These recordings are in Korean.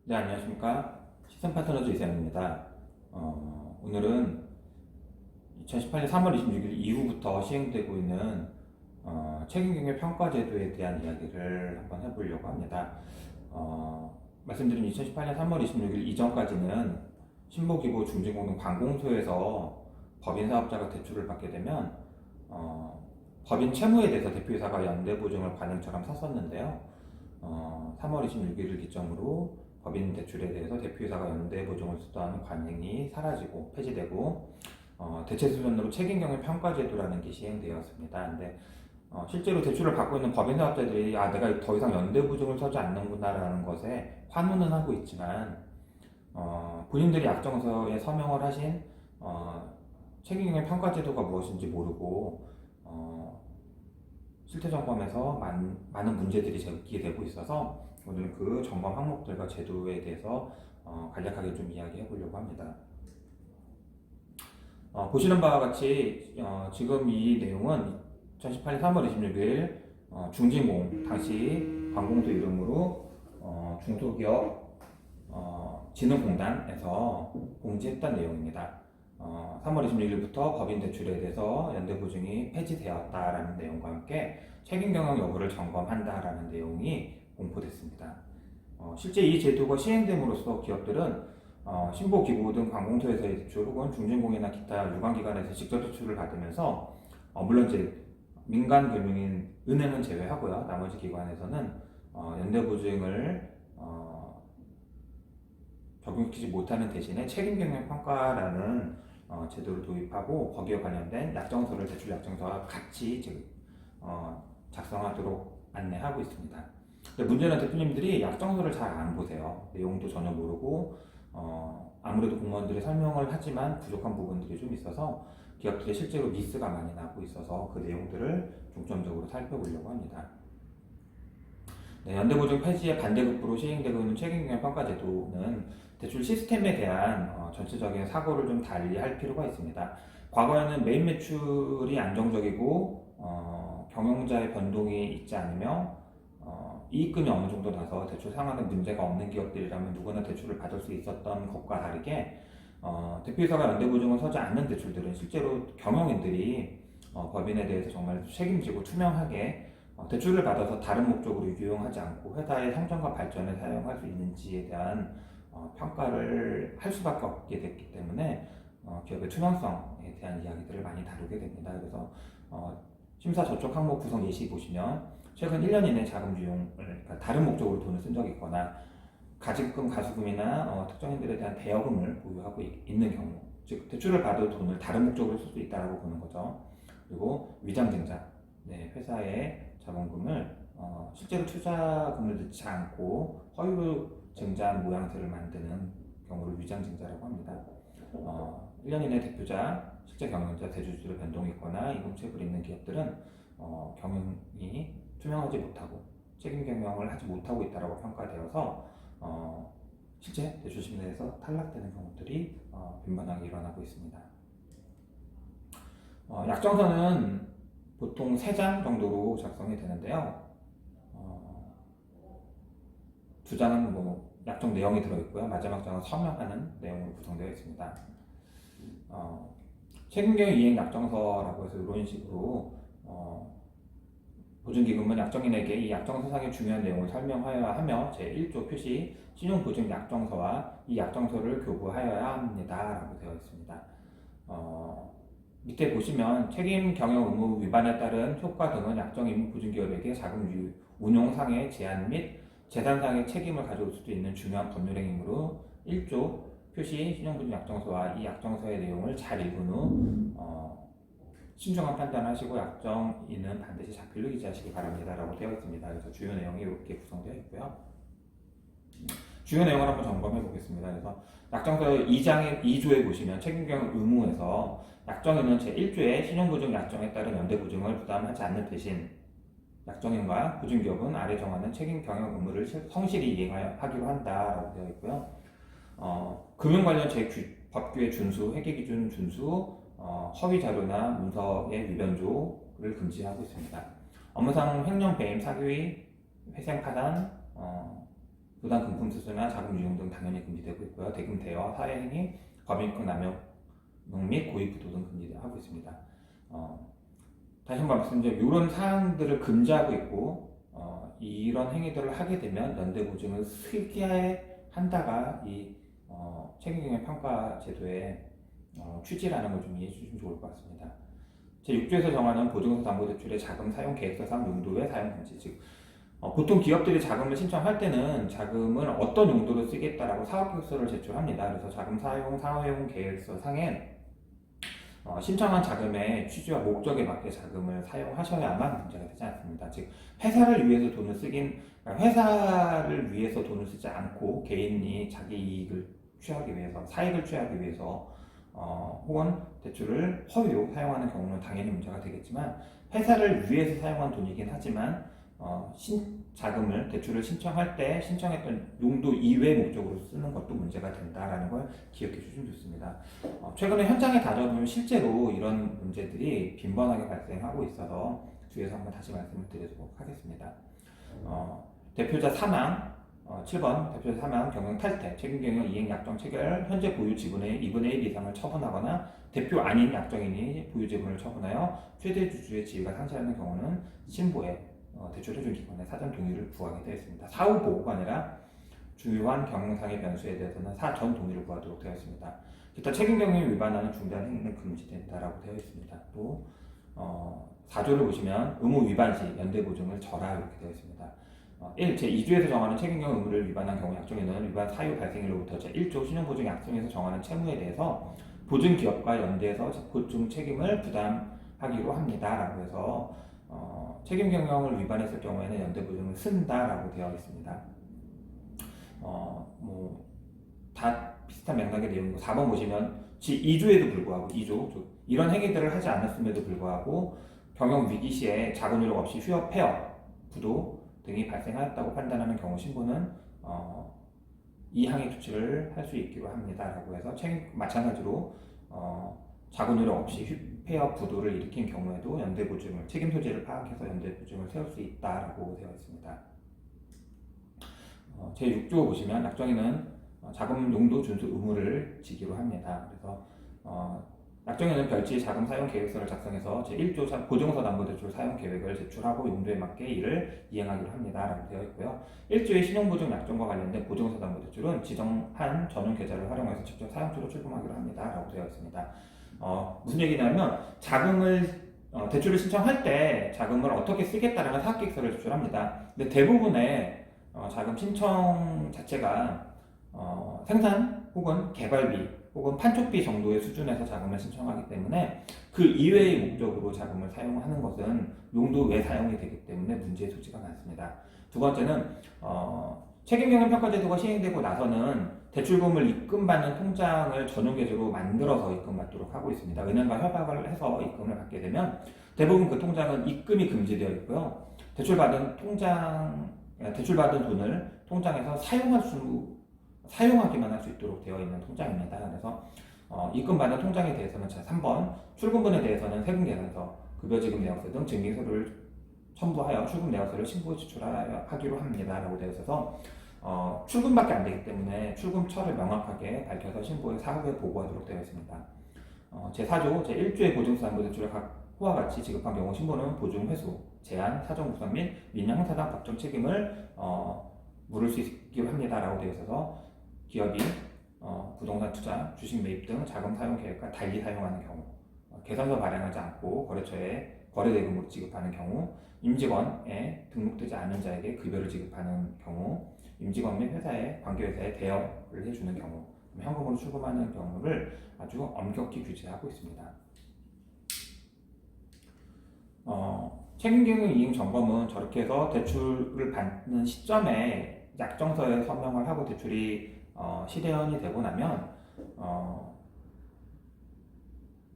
네, 안녕하십니까. 시선파트너즈 이세영입니다. 오늘은 2018년 3월 26일 이후부터 시행되고 있는 책임경매 평가제도에 대한 이야기를 한번 해보려고 합니다. 말씀드린 2018년 3월 26일 이전까지는 신보기부 중진공동 관공서에서 법인 사업자가 대출을 받게 되면 법인 채무에 대해서 대표이사가 연대보증을 관행처럼 샀었는데요. 3월 26일을 기점으로 법인 대출에 대해서 대표이사가 연대보증을 수도하는 관행이 사라지고 폐지되고 대체수준으로 책임경매 평가제도라는 게 시행되었습니다. 근데 실제로 대출을 받고 있는 법인 사업자들이 내가 더 이상 연대보증을 서지 않는구나라는 것에 환호는 하고 있지만 본인들이 약정서에 서명을 하신 책임경매 평가제도가 무엇인지 모르고 실태 점검에서 많은 문제들이 제기되고 있어서 오늘 그 점검 항목들과 제도에 대해서 간략하게 좀 이야기해 보려고 합니다. 보시는 바와 같이 지금 이 내용은 2018년 3월 26일 중진공 당시 관공서 이름으로 중소기업 진흥공단에서 공지했던 내용입니다. 3월 26일부터 법인 대출에 대해서 연대보증이 폐지되었다라는 내용과 함께 책임경영 여부를 점검한다라는 내용이 공포됐습니다. 실제 이 제도가 시행됨으로써 기업들은 신보기부 등 관공서에서의 대출 혹은 중진공이나 기타 유관기관에서 직접 대출을 받으면서 물론 이제 민간 금융인 은행은 제외하고요. 나머지 기관에서는 연대보증을 적용시키지 못하는 대신에 책임경영 평가라는 제도를 도입하고 거기에 관련된 약정서를 대출 약정서와 같이 작성하도록 안내하고 있습니다. 근데 문제는 대표님들이 약정서를 잘 안 보세요. 내용도 전혀 모르고 아무래도 공무원들이 설명을 하지만 부족한 부분들이 좀 있어서 기업들이 실제로 미스가 많이 나고 있어서 그 내용들을 중점적으로 살펴보려고 합니다. 네, 연대보증 폐지의 반대급부로 시행되고 있는 책임경영 평가제도는 대출 시스템에 대한 전체적인 사고를 좀 달리할 필요가 있습니다. 과거에는 매입 매출이 안정적이고 경영자의 변동이 있지 않으며 이익금이 어느 정도 나서 대출 상환에 문제가 없는 기업들이라면 누구나 대출을 받을 수 있었던 것과 다르게 대표이사가 연대보증을 서지 않는 대출들은 실제로 경영인들이 법인에 대해서 정말 책임지고 투명하게 대출을 받아서 다른 목적으로 유용하지 않고 회사의 성장과 발전에 사용할 수 있는지에 대한 평가를 할 수밖에 없게 됐기 때문에 기업의 투명성에 대한 이야기들을 많이 다루게 됩니다. 그래서 심사 저촉 항목 구성 예시 보시면 최근 1년 이내 자금 유용을 그러니까 다른 목적으로 돈을 쓴 적이 있거나 가직금, 가수금이나 특정인들에 대한 대여금을 보유하고 있는 경우, 즉 대출을 받을 돈을 다른 목적으로 쓸 수 있다고 보는 거죠. 그리고 위장증자, 네, 회사의 자본금을 실제로 투자금을 넣지 않고 허위로 증자한 모양새를 만드는 경우를 위장증자라고 합니다. 1년 이내 대표자, 실제 경영자, 대주주의 변동이 있거나 이금체불이 있는 기업들은 경영이 투명하지 못하고 책임 경영을 하지 못하고 있다고 평가되어서 실제 대출 심사에서 탈락되는 경우들이 빈번하게 일어나고 있습니다. 약정서는 보통 3장 정도로 작성이 되는데요. 2장은 약정 내용이 들어있고요. 마지막 장은 서명하는 내용으로 구성되어 있습니다. 책임경영 이행 약정서라고 해서 이런 식으로 보증기금은 약정인에게 이 약정서상의 중요한 내용을 설명하여야 하며 제1조 표시 신용보증 약정서와 이 약정서를 교부하여야 합니다 라고 되어 있습니다. 밑에 보시면 책임 경영 의무 위반에 따른 효과 등은 약정인 보증기업에게 자금 운용상의 제한 및 재산상의 책임을 가져올 수도 있는 중요한 법률행위이므로 1조 표시 신용보증 약정서와 이 약정서의 내용을 잘 읽은 후 신중한 판단하시고 약정인은 반드시 자필로 기재하시기 바랍니다 라고 되어 있습니다. 그래서 주요 내용이 이렇게 구성되어 있고요. 주요 내용을 한번 점검해 보겠습니다. 그래서 약정서 2장의 2조에 보시면 책임경영 의무에서 약정인은 제1조의 신용보증 약정에 따른 연대보증을 부담하지 않는 대신 약정인과 보증기업은 아래 정하는 책임경영 의무를 성실히 이행하기로 한다라고 되어 있고요. 금융 관련 법규의 준수, 회계기준 준수, 허위 자료나 문서의 위변조를 금지하고 있습니다. 업무상 횡령, 배임, 사기, 회생, 파단, 부당 금품 수수나 자금 유용 등 당연히 금지되고 있고요. 대금 대여, 사회행위, 법인권 남용 및 고의 부도 등 금지하고 있습니다. 다시 한번 말씀드리면 이런 사항들을 금지하고 있고 이런 행위들을 하게 되면 연대보증을 쓰게 한다가 이 책임경영 평가 제도의 취지라는 걸 좀 이해해 주시면 좋을 것 같습니다. 제6조에서 정하는 보증서 담보대출의 자금 사용 계획서상 용도의 사용 금지, 즉 보통 기업들이 자금을 신청할 때는 자금을 어떤 용도로 쓰겠다라고 사업계획서를 제출합니다. 그래서 자금 사용 계획서 상에 신청한 자금의 취지와 목적에 맞게 자금을 사용하셔야만 문제가 되지 않습니다. 즉 회사를 위해서 돈을 회사를 위해서 돈을 쓰지 않고 개인이 자기 이익을 취하기 위해서, 사익을 취하기 위해서 혹은 대출을 허위로 사용하는 경우는 당연히 문제가 되겠지만, 회사를 위해서 사용한 돈이긴 하지만 자금을 대출을 신청할 때 신청했던 용도 이외의 목적으로 쓰는 것도 문제가 된다라는 걸 기억해 주시면 좋습니다. 최근에 현장에 다녀보면 실제로 이런 문제들이 빈번하게 발생하고 있어서 주의해서 한번 다시 말씀을 드리도록 하겠습니다. 대표자 사망, 7번 대표자 사망, 경영 탈퇴, 책임경영 이행 약정 체결, 현재 보유 지분의 2분의 1 이상을 처분하거나 대표 아닌 약정인이 보유 지분을 처분하여 최대 주주의 지위가 상실하는 경우는 신보에 대출해준 기관의 사전 동의를 구하게 되어 있습니다. 사후 보고가 아니라 주요한 경영상의 변수에 대해서는 사전 동의를 구하도록 되어 있습니다. 기타 책임경영을 위반하는 중대한 행위는 금지된다라고 되어 있습니다. 또 4조를 보시면 의무 위반 시 연대보증을 절하 이렇게 되어 있습니다. 1. 제2조에서 정하는 책임경영 의무를 위반한 경우 약정인은 위반 사유 발생일로부터 제1조 신용보증 약정에서 정하는 채무에 대해서 보증기업과 연대해서 보증 책임을 부담하기로 합니다. 라고 해서 책임경영을 위반했을 경우에는 연대보증을 쓴다라고 되어 있습니다. 다 비슷한 맥락의 내용이고, 4번 보시면 제2조에도 불구하고 2조 이런 행위들을 하지 않았음에도 불구하고 경영 위기 시에 자금 요력 없이 휴업, 폐업, 부도 등이 발생하였다고 판단하는 경우 신고는 이 항의 조치를 할 수 있기로 합니다라고 해서 마찬가지로 자금 요력 없이 폐업, 부도를 일으킨 경우에도 연대보증을, 책임 소재를 파악해서 연대보증을 세울 수 있다라고 되어 있습니다. 제6조 보시면 약정인은 자금 용도 준수 의무를 지기로 합니다. 그래서 약정인은 별지 자금 사용 계획서를 작성해서 제1조 보증서 담보대출 사용 계획을 제출하고 용도에 맞게 이를 이행하기로 합니다. 라고 되어 있고요. 1조의 신용보증 약정과 관련된 보증서 담보대출은 지정한 전용 계좌를 활용해서 직접 사용처로 출금하기로 합니다. 라고 되어 있습니다. 무슨 얘기냐면 대출을 신청할 때 자금을 어떻게 쓰겠다라는 사업계획서를 제출합니다. 근데 대부분의 자금 신청 자체가 생산 혹은 개발비 혹은 판촉비 정도의 수준에서 자금을 신청하기 때문에 그 이외의 목적으로 자금을 사용하는 것은 용도 외 사용이 되기 때문에 문제의 소지가 많습니다. 두 번째는 책임경영평가제도가 시행되고 나서는 대출금을 입금받는 통장을 전용 계좌로 만들어서 입금받도록 하고 있습니다. 은행과 협약을 해서 입금을 받게 되면 대부분 그 통장은 입금이 금지되어 있고요. 대출받은 돈을 통장에서 사용하기만 할 수 있도록 되어 있는 통장입니다. 그래서 입금받은 통장에 대해서는 3번 출금분에 대해서는 세금계산서, 급여지급 내역서 등 증빙서류를 첨부하여 출금 내역서를 신고 제출하기로 합니다. 라고 되어 있어서 출금밖에 안 되기 때문에 출금처를 명확하게 밝혀서 신고에 사후에 보고하도록 되어 있습니다. 제4조 제1조의 보증서 담보대출을 호와 같이 지급한 경우 신고는 보증 회수, 제한, 사정 구성 및 민영 형사상 법정 책임을 물을 수 있기로 합니다라고 되어 있어서 기업이 부동산 투자, 주식 매입 등 자금 사용 계획과 달리 사용하는 경우, 계산서 발행하지 않고 거래처에 거래대금으로 지급하는 경우, 임직원에 등록되지 않은 자에게 급여를 지급하는 경우, 임직원 및 관계회사에 대여를 해주는 경우, 현금으로 출금하는 경우를 아주 엄격히 규제하고 있습니다. 책임경영 이행 점검은 저렇게 해서 대출을 받는 시점에 약정서에 서명을 하고 대출이 실현이 되고 나면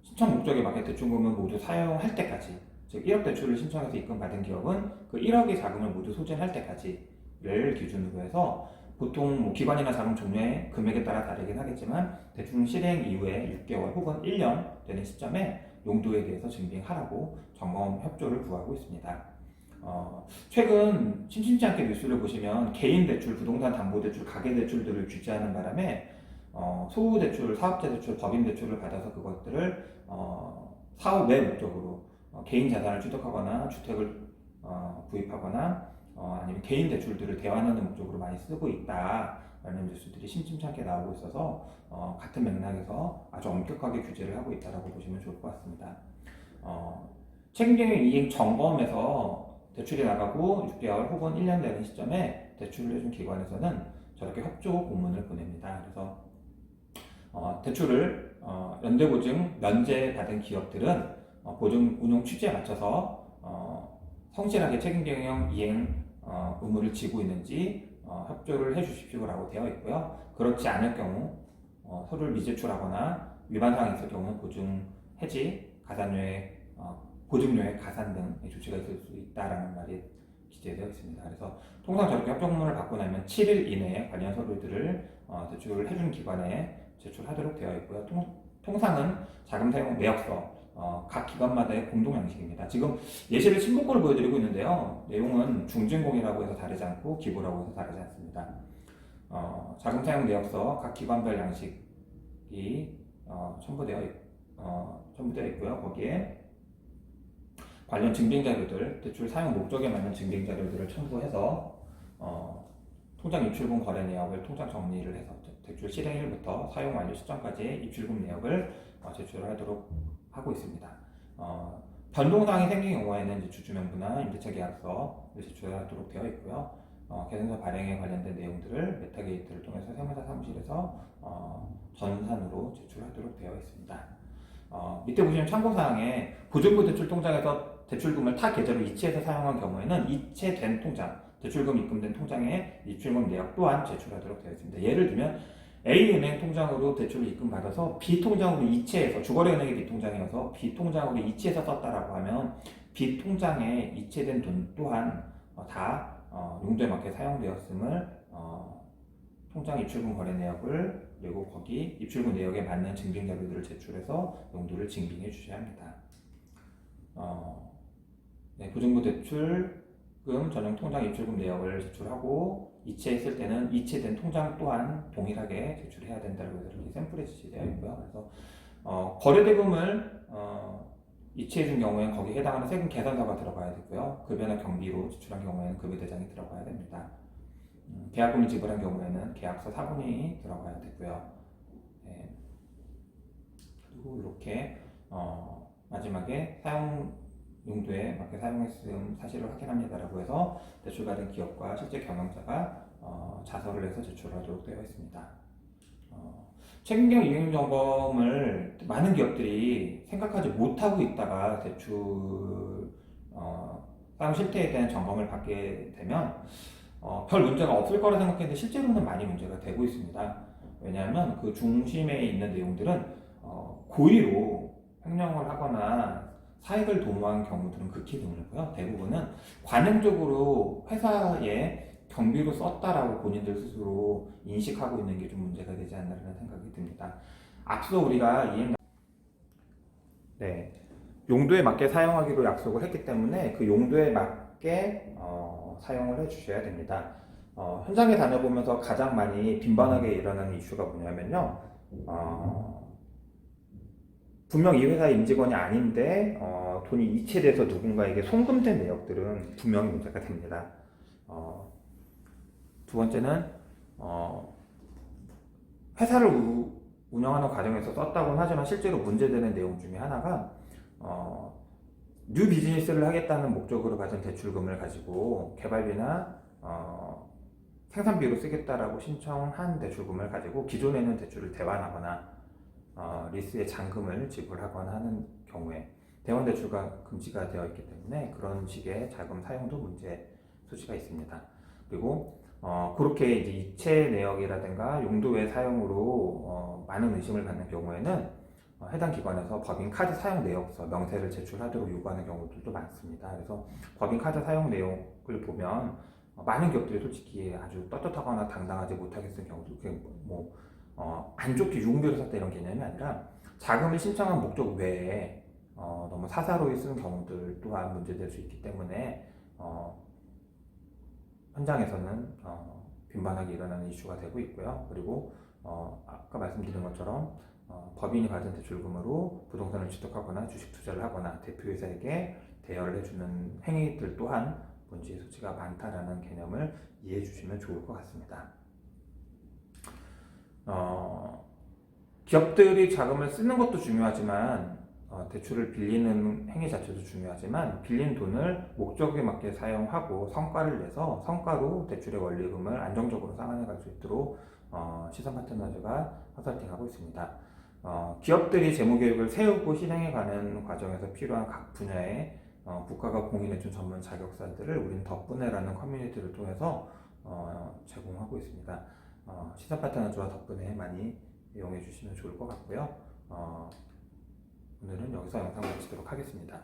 신청 목적에 맞게 대출금을 모두 사용할 때까지, 즉 1억 대출을 신청해서 입금받은 기업은 그 1억의 자금을 모두 소진할 때까지를 기준으로 해서 보통 기관이나 자금 종류의 금액에 따라 다르긴 하겠지만 대출 실행 이후에 6개월 혹은 1년 되는 시점에 용도에 대해서 증빙하라고 점검 협조를 구하고 있습니다. 최근 심심치 않게 뉴스를 보시면 개인 대출, 부동산 담보 대출, 가계 대출들을 규제하는 바람에 소후 대출, 사업자 대출, 법인 대출을 받아서 그것들을 사업 외 목적으로 개인 자산을 취득하거나 주택을 구입하거나 아니면 개인 대출들을 대환하는 목적으로 많이 쓰고 있다라는 뉴스들이 심심치 않게 나오고 있어서 같은 맥락에서 아주 엄격하게 규제를 하고 있다라고 보시면 좋을 것 같습니다. 책임경영 이행 점검에서 대출이 나가고 6개월 혹은 1년 되는 시점에 대출을 해준 기관에서는 저렇게 협조 공문을 보냅니다. 그래서 대출을 연대보증 면제받은 기업들은 보증 운용 취지에 맞춰서 성실하게 책임경영 이행 의무를 지고 있는지 협조를 해주십시오라고 되어 있고요. 그렇지 않을 경우 서류를 미제출하거나 위반 사항이 있을 경우는 보증 해지, 가산료의 보증료의 가산 등의 조치가 있을 수 있다라는 말이 기재되어 있습니다. 그래서 통상 저렇게 협조문을 받고 나면 7일 이내에 관련 서류들을 대출을 해준 기관에 제출하도록 되어 있고요. 통상은 자금 사용 내역서 각 기관마다의 공동 양식입니다. 지금 예시를 신문고를 보여드리고 있는데요. 내용은 중진공이라고 해서 다르지 않고 기부라고 해서 다르지 않습니다. 자금 사용 내역서 각 기관별 양식이 첨부되어 있고요. 거기에 관련 증빙 자료들, 대출 사용 목적에 맞는 증빙 자료들을 첨부해서 통장 입출금 거래 내역을 통장 정리를 해서 대출 실행일부터 사용 완료 시점까지의 입출금 내역을 제출하도록 하고 있습니다. 변동사항이 생긴 경우에는 이제 주주명부나 임대차 계약서를 제출하도록 되어 있고요. 계산서 발행에 관련된 내용들을 메타게이트를 통해서 세무사 사무실에서 전산으로 제출하도록 되어 있습니다. 밑에 보시면 참고사항에 보증부 대출 통장에서 대출금을 타 계좌로 이체해서 사용한 경우에는 이체된 통장, 대출금 입금된 통장에 입출금 내역 또한 제출하도록 되어 있습니다. 예를 들면 A은행 통장으로 대출을 입금받아서 B통장으로 이체해서, 주거래은행의 B통장이어서 B통장으로 이체해서 썼다라고 하면 B통장에 이체된 돈 또한 다 용도에 맞게 사용되었음을 통장 입출금 거래 내역을, 그리고 거기 입출금 내역에 맞는 증빙 자료들을 제출해서 용도를 증빙해 주셔야 합니다. 보증부 대출금 전용 통장 입출금 내역을 제출하고 이체했을 때는 이체된 통장 또한 동일하게 제출해야 된다고 이렇게 샘플에 지시되어 있고요. 그래서 거래대금을 이체해준 경우에는 거기에 해당하는 세금 계산서가 들어가야 되고요. 급여나 경비로 지출한 경우에는 급여대장이 들어가야 됩니다. 계약금을 지불한 경우에는 계약서 사본이 들어가야 되고요. 네. 그리고 이렇게 마지막에 사용 용도에 맞게 사용했음 사실을 확인합니다라고 해서 대출받은 기업과 실제 경영자가 자서를 내서 제출하도록 되어 있습니다. 책임경 이행 점검을 많은 기업들이 생각하지 못하고 있다가 대출 사용 실태에 대한 점검을 받게 되면 별 문제가 없을 거라 생각했는데 실제로는 많이 문제가 되고 있습니다. 왜냐하면 그 중심에 있는 내용들은 고의로 횡령을 하거나 사익을 도모한 경우들은 극히 드물고요. 대부분은 관행적으로 회사에 경비로 썼다라고 본인들 스스로 인식하고 있는 게 좀 문제가 되지 않나라는 생각이 듭니다. 앞서 우리가 용도에 맞게 사용하기로 약속을 했기 때문에 그 용도에 맞게 사용을 해주셔야 됩니다. 현장에 다녀보면서 가장 많이 빈번하게 일어나는 이슈가 뭐냐면요. 분명 이 회사의 임직원이 아닌데 돈이 이체돼서 누군가에게 송금된 내역들은 분명히 문제가 됩니다. 두 번째는 회사를 운영하는 과정에서 썼다고는 하지만 실제로 문제되는 내용 중에 하나가 뉴 비즈니스를 하겠다는 목적으로 받은 대출금을 가지고 개발비나 생산비로 쓰겠다라고 신청한 대출금을 가지고 기존에 있는 대출을 대환하거나 리스의 잔금을 지불하거나 하는 경우에 대환 대출가 금지가 되어 있기 때문에 그런 식의 자금 사용도 문제 소지가 있습니다. 그리고 그렇게 이제 이체 내역이라든가 용도 외 사용으로 많은 의심을 받는 경우에는 해당 기관에서 법인 카드 사용 내역서 명세를 제출하도록 요구하는 경우들도 많습니다. 그래서 법인 카드 사용 내역을 보면 많은 기업들이 솔직히 아주 떳떳하거나 당당하지 못하게 쓴 경우도 안 좋게 유흥비로 썼다 이런 개념이 아니라 자금을 신청한 목적 외에 너무 사사로이 쓴 경우들 또한 문제될 수 있기 때문에 현장에서는 빈번하게 일어나는 이슈가 되고 있고요. 그리고 아까 말씀드린 것처럼 법인이 받은 대출금으로 부동산을 취득하거나 주식 투자를 하거나 대표이사에게 대여를 해주는 행위들 또한 문제의 소지가 많다라는 개념을 이해해 주시면 좋을 것 같습니다. 기업들이 자금을 쓰는 것도 중요하지만 대출을 빌리는 행위 자체도 중요하지만 빌린 돈을 목적에 맞게 사용하고 성과를 내서 성과로 대출의 원리금을 안정적으로 상환해 갈 수 있도록 시선 파트너즈가 컨설팅하고 있습니다. 기업들이 재무계획을 세우고 실행해가는 과정에서 필요한 각 분야의 국가가 공인해준 전문 자격사들을 우리는 덕분에라는 커뮤니티를 통해서 제공하고 있습니다. 시선 파트너즈와 덕분에 많이 이용해 주시면 좋을 것 같고요. 오늘은 여기서 영상 마치도록 하겠습니다.